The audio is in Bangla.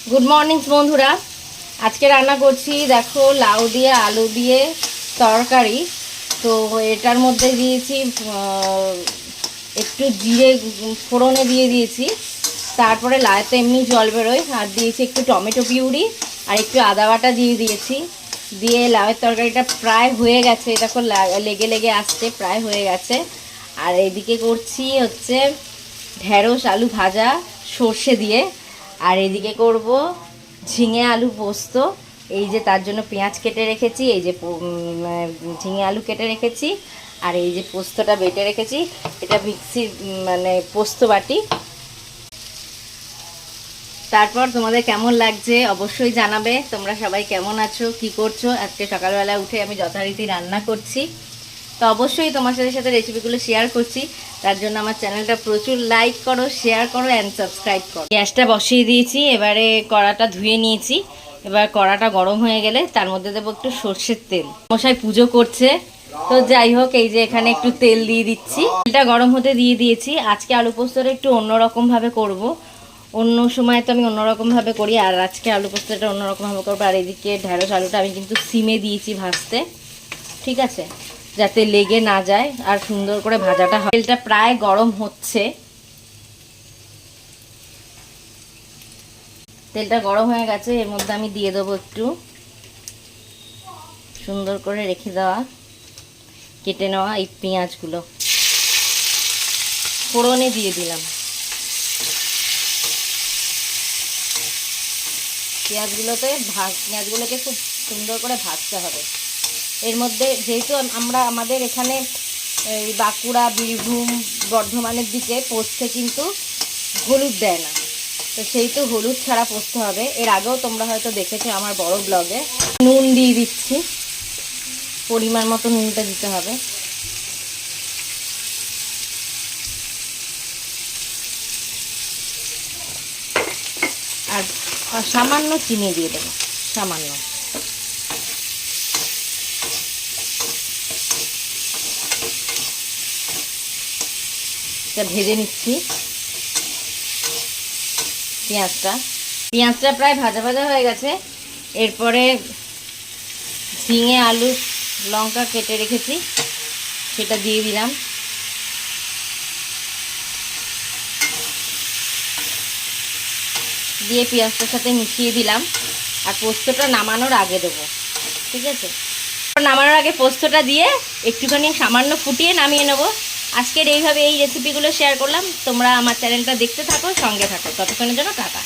গুড মর্নিং বন্ধুরা। আজকে রান্না করছি দেখো লাউ দিয়ে আলু দিয়ে তরকারি। তো এটার মধ্যে দিয়েছি একটু জিরে ফোড়নে দিয়ে দিয়েছি, তারপরে লাউতে এমনি জল বেরোয়, আর দিয়েছি একটু টমেটো পিউরি আর একটু আদা বাটা দিয়ে দিয়েছি। দিয়ে লাউয়ের তরকারিটা প্রায় হয়ে গেছে, দেখো লেগে লেগে আসছে, প্রায় হয়ে গেছে। আর এদিকে করছি হচ্ছে ঢেঁড়স আলু ভাজা সর্ষে দিয়ে, আর এদিকে করব ঝিঙে আলু পোস্ত। এই যে তার জন্য পেঁয়াজ কেটে রেখেছি, এই যে ঝিঙে আলু কেটে রেখেছি, আর এই যে পোস্তটা বেটে রেখেছি। এটা মিক্সি মানে পোস্ত বাটি। তারপর তোমাদের কেমন লাগছে অবশ্যই জানাবে। তোমরা সবাই কেমন আছো, কি করছো? আজকে সকালবেলা উঠে আমি যথারীতি রান্না করছি, তো অবশ্যই তোমার সাথে রেসিপিগুলো শেয়ার করছি। তার জন্য আমার চ্যানেলটা প্রচুর লাইক করো, শেয়ার করো অ্যান্ড সাবস্ক্রাইব করো। গ্যাসটা বসিয়ে দিয়েছি, এবারে কড়াটা ধুয়ে নিয়েছি। এবার কড়াটা গরম হয়ে গেলে তার মধ্যে দেবো একটু সর্ষের তেল। মশাই পুজো করছে, তো যাই হোক এই যে এখানে একটু তেল দিয়ে দিচ্ছি। তেলটা গরম হতে দিয়ে দিয়েছি। আজকে আলু পোস্তটা একটু অন্যরকমভাবে করব। অন্য সময় তো আমি অন্যরকমভাবে করি, আর আজকে আলু পোস্তটা অন্যরকমভাবে করবো। আর এদিকে ঢেঁড়স আলুটা আমি কিন্তু সিমে দিয়েছি ভাজতে, ঠিক আছে, যাতে লেগে না যায় আর সুন্দর করে ভাজাটা হয়। তেলটা প্রায় গরম হচ্ছে, তেলটা গরম হয়ে গেছে। এর মধ্যে আমি দিয়ে দেবো একটু সুন্দর করে রেখে দেওয়া কেটে নেওয়া এই পেঁয়াজগুলো, ফোড়নে দিয়ে দিলাম। পেঁয়াজগুলোকে খুব সুন্দর করে ভাজতে হবে। এর মধ্যে যেহেতু আমাদের এখানে এই বাঁকুড়া, বীরভূম, বর্ধমানের দিকে পোস্তে কিন্তু হলুদ দেয় না, তো সেই তো হলুদ ছাড়া পোস্ত হবে। এর আগেও তোমরা হয়তো দেখেছো আমার বড় ব্লগে। নুন দিয়ে দিচ্ছি, পরিমাণ মতো নুনটা দিতে হবে। আর সামান্য চিনি দিয়ে দেবো, সামান্য। এটা ভেজে নিচ্ছি পেঁয়াজটা প্রায় ভাজা ভাজা হয়ে গেছে। এরপরে ঝিঙে আলু লঙ্কা কেটে রেখেছি সেটা দিয়ে দিলাম। দিয়ে পেঁয়াজটার সাথে মিশিয়ে দিলাম। আর পোস্তটা নামানোর আগে দেবো, ঠিক আছে। নামানোর আগে পোস্তটা দিয়ে একটুখানি সামান্য ফুটিয়ে নামিয়ে নেবো। আজকের এইভাবে এই রেসিপিগুলো শেয়ার করলাম। তোমরা আমার চ্যানেলটা দেখতে থাকো, সঙ্গে থাকো। ততক্ষণের জন্য টাটা।